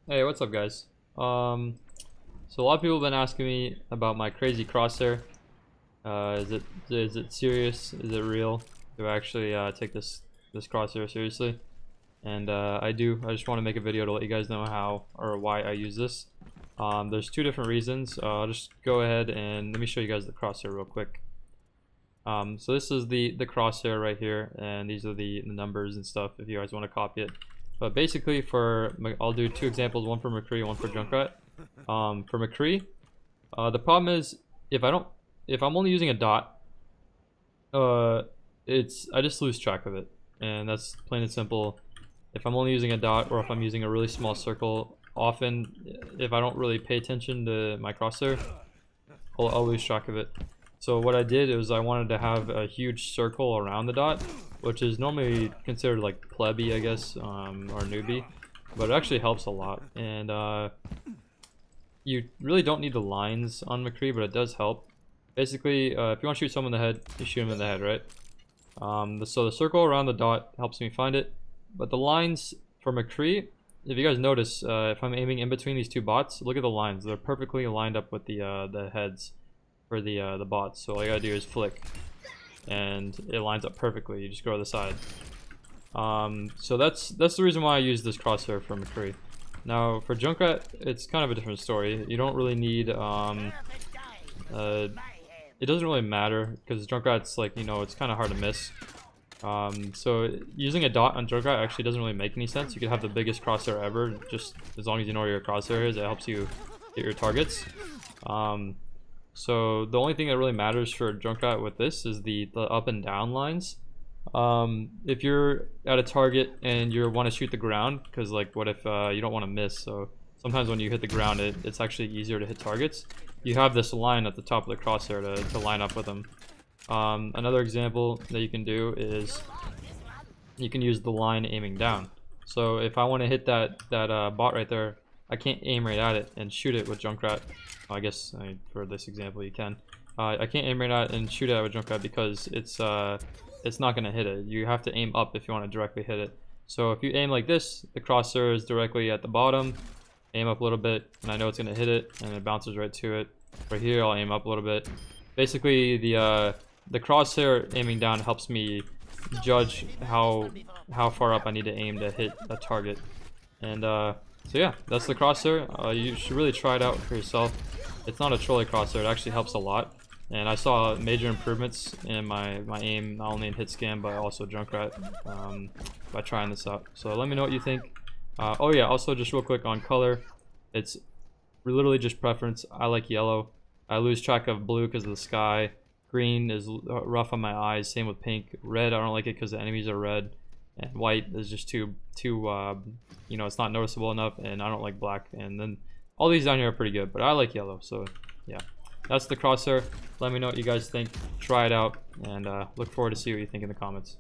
Hey, what's up, guys? So a lot of people have been asking me about my crazy crosshair. Is it serious? Is it real? Do I actually take this crosshair seriously? And I do. I just want to make a video to let you guys know how or why I use this. There's two different reasons. I'll just go ahead and let me show you guys the crosshair real quick. So this is the crosshair right here, and these are the numbers and stuff if you guys want to copy it. But basically, I'll do two examples, one for McCree, one for Junkrat. For McCree, the problem is if I'm only using a dot, I just lose track of it, and that's plain and simple. If I'm only using a dot, or if I'm using a really small circle, often if I don't really pay attention to my crosshair, I'll lose track of it. So what I did is I wanted to have a huge circle around the dot, which is normally considered like plebby, I guess, or newbie, but it actually helps a lot. And you really don't need the lines on McCree, but it does help. Basically, if you want to shoot someone in the head, you shoot him in the head, right? So the circle around the dot helps me find it, but the lines for McCree, if you guys notice, if I'm aiming in between these two bots, look at the lines. They're perfectly lined up with the heads for the bots. So all you gotta do is flick, and it lines up perfectly. You just go to the side. So that's the reason why I use this crosshair for McCree. Now for Junkrat, it's kind of a different story. You don't really need it doesn't really matter because Junkrat's like, you know, it's kind of hard to miss. So using a dot on Junkrat actually doesn't really make any sense. You could have the biggest crosshair ever, just as long as you know where your crosshair is. It helps you hit your targets. So the only thing that really matters for Junkrat with this is the up and down lines. If you're at a target and you want to shoot the ground, because like what if you don't want to miss, so sometimes when you hit the ground it's actually easier to hit targets. You have this line at the top of the crosshair to line up with them. Another example that you can do is you can use the line aiming down. So if I want to hit that bot right there, I can't aim right at it and shoot it with Junkrat. I guess for this example you can. I can't aim right at it and shoot it with Junkrat because it's not gonna hit it. You have to aim up if you want to directly hit it. So if you aim like this, the crosshair is directly at the bottom. Aim up a little bit, and I know it's gonna hit it, and it bounces right to it. Right here, I'll aim up a little bit. Basically, the crosshair aiming down helps me judge how far up I need to aim to hit a target. And so yeah, that's the crosshair. You should really try it out for yourself. It's not a trolley crosshair. It actually helps a lot. And I saw major improvements in my aim, not only in hit scan but also Junkrat, by trying this out. So let me know what you think. Oh yeah, also just real quick on color, it's literally just preference. I like yellow. I lose track of blue because of the sky. Green is rough on my eyes. Same with pink. Red, I don't like it because the enemies are red. And white is just too you know, it's not noticeable enough. And I don't like black. And then all these down here are pretty good, but I like yellow. So yeah, that's the crosshair. Let me know what you guys think. Try it out, and look forward to see what you think in the comments.